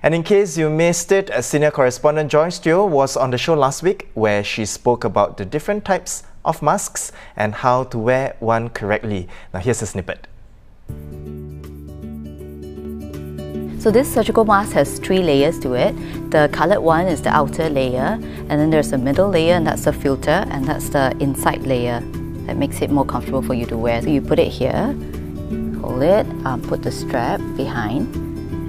And in case you missed it, a senior correspondent Joyce Teo was on the show last week where she spoke about the different types of masks and how to wear one correctly. Now here's a snippet. So this surgical mask has 3 layers to it. The coloured one is the outer layer, and then there's a middle layer, and that's the filter, and that's the inside layer that makes it more comfortable for you to wear. So you put it here, hold it, put the strap behind,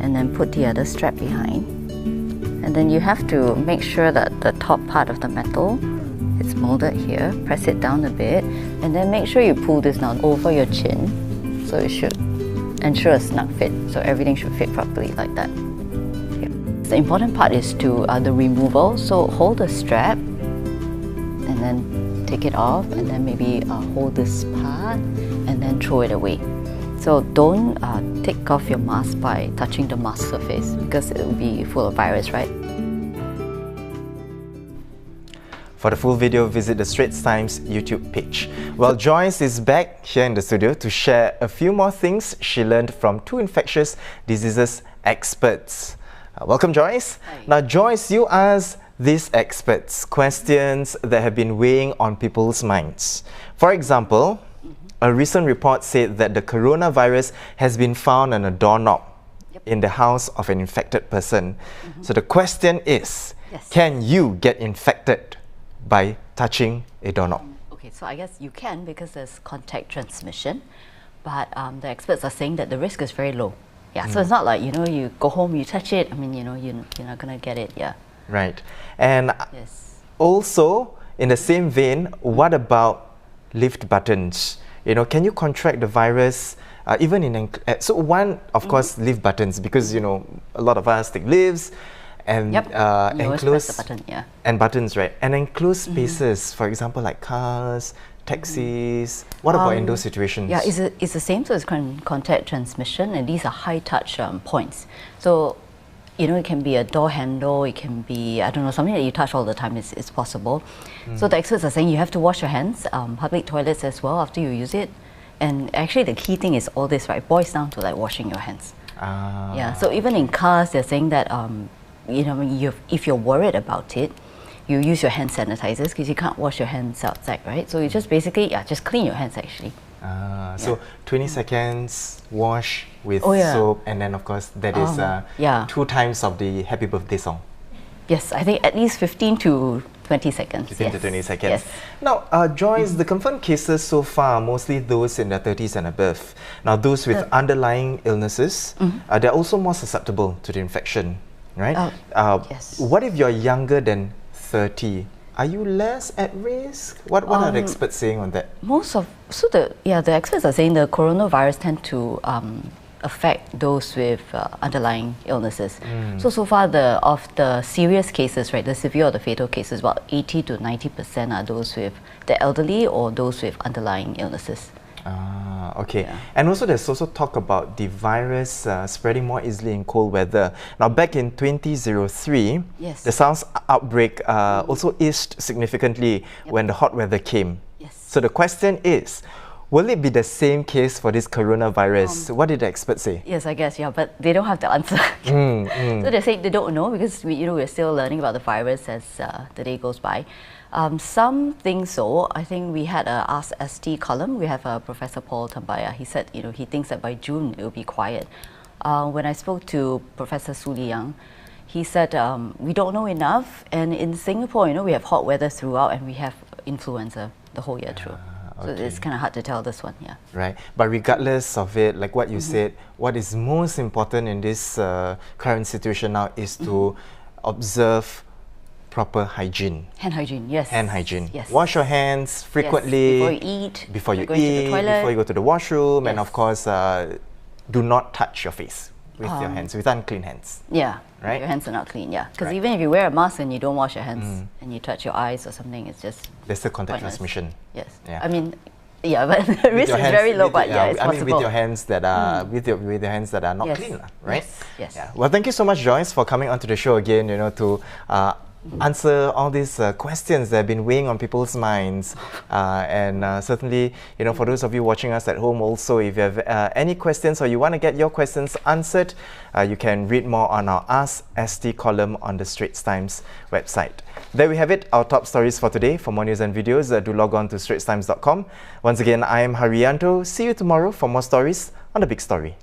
and then put the other strap behind. And then you have to make sure that the top part of the metal is molded here. Press it down a bit, and then make sure you pull this down over your chin, so it should ensure a snug fit, so everything should fit properly like that. Okay. The important part is to the removal, so hold the strap and then take it off, and then maybe hold this part and then throw it away. So don't take off your mask by touching the mask surface because it will be full of virus, right? For the full video, visit the Straits Times YouTube page. Well, Joyce is back here in the studio to share a few more things she learned from 2 infectious diseases experts. Welcome, Joyce. Hi. Now, Joyce, you asked these experts questions that have been weighing on people's minds. For example, a recent report said that the coronavirus has been found on a doorknob in the house of an infected person. So the question is, can you get infected by touching a doorknob? Okay, so I guess you can because there's contact transmission, but the experts are saying that the risk is very low. Yeah, so it's not like, you know, you go home, you touch it, I mean, you know, you're not going to get it, yeah. Right. And also, in the same vein, what about lift buttons? You know, can you contract the virus even in... so one, of course, lift buttons, because, you know, a lot of us take lifts, and enclosed button, and buttons, right? And enclosed spaces, for example, like cars, taxis. What about in those situations? Yeah, it's the same. So it's contact transmission, and these are high touch points. So, you know, it can be a door handle, it can be, I don't know, something that you touch all the time is possible. So the experts are saying you have to wash your hands, public toilets as well after you use it. And actually the key thing is all this, right? It boils down to like washing your hands. Yeah, so even in cars, they're saying that you know, if you're worried about it, you use your hand sanitizers because you can't wash your hands outside, right? So you just basically, just clean your hands actually. So 20 seconds wash with soap, and then of course that is 2 times of the happy birthday song. Yes, I think at least 15 to 20 seconds. 15 to 20 seconds. Now, Joyce, the confirmed cases so far, mostly those in their 30s and above. Now, those with underlying illnesses, they're also more susceptible to the infection, right? What if you're younger than 30? Are you less at risk? What are the experts saying on that? The experts are saying the coronavirus tend to affect those with underlying illnesses. So far of the serious cases, right, the severe or the fatal cases, about 80 to 90% are those with the elderly or those with underlying illnesses. Okay. And also there's also talk about the virus spreading more easily in cold weather. Now back in 2003, the SARS outbreak also eased significantly when the hot weather came. So the question is, will it be the same case for this coronavirus? What did the experts say? Yes, I guess, but they don't have the answer. So they say they don't know because we're still learning about the virus as the day goes by. Some think so. I think we had a Ask ST column. We have Professor Paul Tambaya. He said, you know, he thinks that by June it will be quiet. When I spoke to Professor Su Liang, he said we don't know enough. And in Singapore, you know, we have hot weather throughout, and we have influenza the whole year through. So it's kind of hard to tell this one, Right, but regardless of it, like what you said, what is most important in this current situation now is to observe proper hygiene. Hand hygiene, yes. Hand hygiene. Yes. Wash your hands frequently. Before you eat. Before you eat. Before you go to the washroom, and of course, do not touch your face with your hands, with unclean hands. Right? Your hands are not clean, Because even if you wear a mask and you don't wash your hands and you touch your eyes or something, it's just there's still contact transmission. I mean, but the risk is very low, but it's possible. I mean, with your hands that are with your hands that are not clean, right? Yes. Well, thank you so much, Joyce, for coming onto the show again. You know, to answer all these questions that have been weighing on people's minds. And certainly, you know, for those of you watching us at home also, if you have any questions or you want to get your questions answered, you can read more on our Ask ST column on the Straits Times website. There we have it, our top stories for today. For more news and videos, do log on to straitstimes.com. Once again, I am Haryanto. See you tomorrow for more stories on The Big Story.